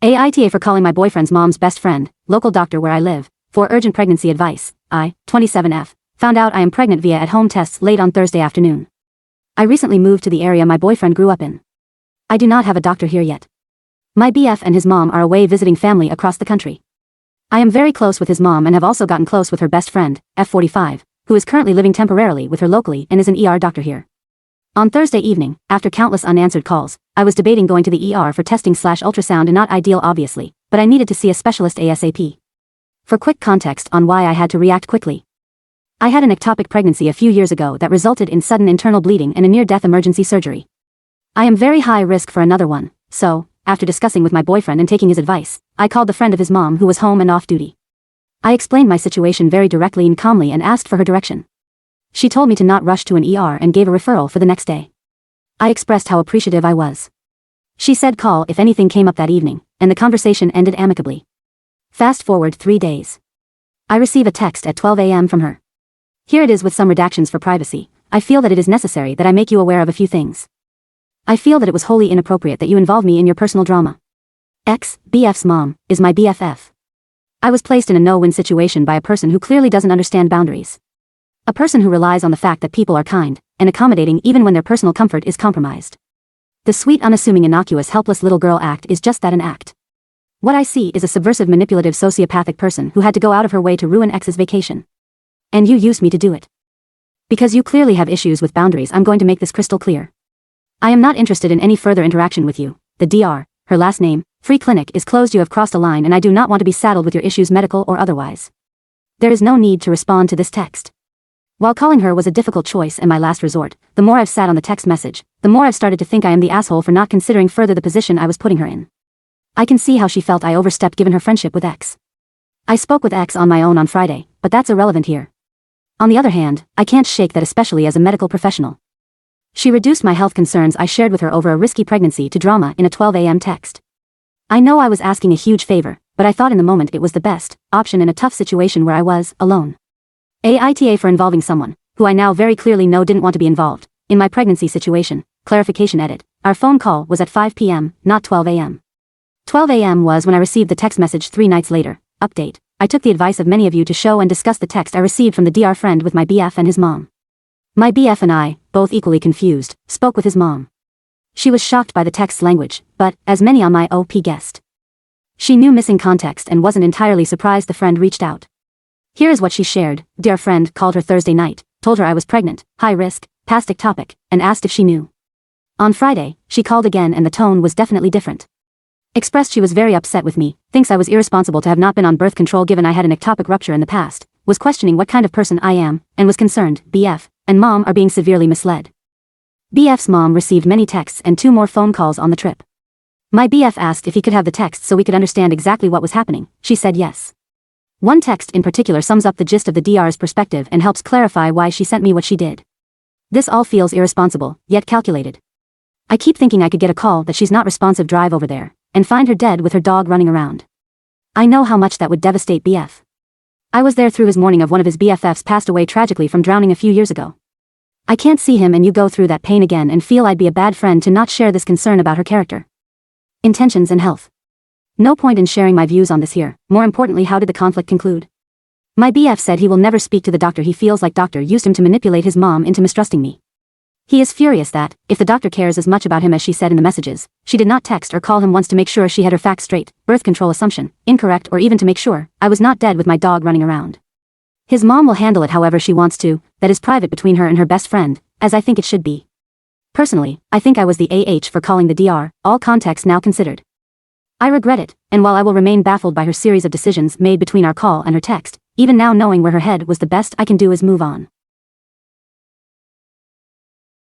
AITA for calling my boyfriend's mom's best friend, local doctor where I live, for urgent pregnancy advice. I, 27F, found out I am pregnant via at-home tests late on Thursday afternoon. I recently moved to the area my boyfriend grew up in. I do not have a doctor here yet. My BF and his mom are away visiting family across the country. I am very close with his mom and have also gotten close with her best friend, F45, who is currently living temporarily with her locally and is an ER doctor here. On Thursday evening, after countless unanswered calls, I was debating going to the ER for testing/ultrasound, and not ideal obviously, but I needed to see a specialist ASAP. For quick context on why I had to react quickly. I had an ectopic pregnancy a few years ago that resulted in sudden internal bleeding and a near-death emergency surgery. I am very high risk for another one, so, after discussing with my boyfriend and taking his advice, I called the friend of his mom who was home and off duty. I explained my situation very directly and calmly and asked for her direction. She told me to not rush to an ER and gave a referral for the next day. I expressed how appreciative I was. She said call if anything came up that evening, and the conversation ended amicably. Fast forward 3 days. I receive a text at 12 a.m. from her. Here it is with some redactions for privacy. I feel that it is necessary that I make you aware of a few things. I feel that it was wholly inappropriate that you involve me in your personal drama. BF's mom is my BFF. I was placed in a no-win situation by a person who clearly doesn't understand boundaries. A person who relies on the fact that people are kind and accommodating even when their personal comfort is compromised. The sweet, unassuming, innocuous, helpless little girl act is just that, an act. What I see is a subversive, manipulative, sociopathic person who had to go out of her way to ruin X's vacation. And you used me to do it. Because you clearly have issues with boundaries, I'm going to make this crystal clear. I am not interested in any further interaction with you. The DR, her last name, free clinic is closed. You have crossed a line and I do not want to be saddled with your issues, medical or otherwise. There is no need to respond to this text. While calling her was a difficult choice and my last resort, the more I've sat on the text message, the more I've started to think I am the asshole for not considering further the position I was putting her in. I can see how she felt I overstepped given her friendship with X. I spoke with X on my own on Friday, but that's irrelevant here. On the other hand, I can't shake that, especially as a medical professional. She reduced my health concerns I shared with her over a risky pregnancy to drama in a 12 a.m. text. I know I was asking a huge favor, but I thought in the moment it was the best option in a tough situation where I was alone. AITA for involving someone who I now very clearly know didn't want to be involved in my pregnancy situation. Clarification edit. Our phone call was at 5 p.m., not 12 a.m. 12 a.m. was when I received the text message 3 nights later. Update. I took the advice of many of you to show and discuss the text I received from the DR friend with my BF and his mom. My BF and I, both equally confused, spoke with his mom. She was shocked by the text's language, but, as many on my OP guessed, she knew missing context and wasn't entirely surprised the friend reached out. Here is what she shared. Dear friend called her Thursday night, told her I was pregnant, high risk, past ectopic, and asked if she knew. On Friday, she called again and the tone was definitely different. Expressed she was very upset with me, thinks I was irresponsible to have not been on birth control given I had an ectopic rupture in the past, was questioning what kind of person I am, and was concerned BF and mom are being severely misled. BF's mom received many texts and 2 more phone calls on the trip. My BF asked if he could have the text so we could understand exactly what was happening. She said yes. One text in particular sums up the gist of the DR's perspective and helps clarify why she sent me what she did. This all feels irresponsible, yet calculated. I keep thinking I could get a call that she's not responsive, drive over there, and find her dead with her dog running around. I know how much that would devastate BF. I was there through his mourning of one of his BFFs passed away tragically from drowning a few years ago. I can't see him and you go through that pain again and feel I'd be a bad friend to not share this concern about her character, intentions and health. No point in sharing my views on this here. More importantly, how did the conflict conclude? My BF said he will never speak to the doctor. He feels like doctor used him to manipulate his mom into mistrusting me. He is furious that, if the doctor cares as much about him as she said in the messages, she did not text or call him once to make sure she had her facts straight, birth control assumption, incorrect, or even to make sure I was not dead with my dog running around. His mom will handle it however she wants to, that is private between her and her best friend, as I think it should be. Personally, I think I was the AH for calling the DR, all context now considered. I regret it, and while I will remain baffled by her series of decisions made between our call and her text, even now knowing where her head was, the best I can do is move on.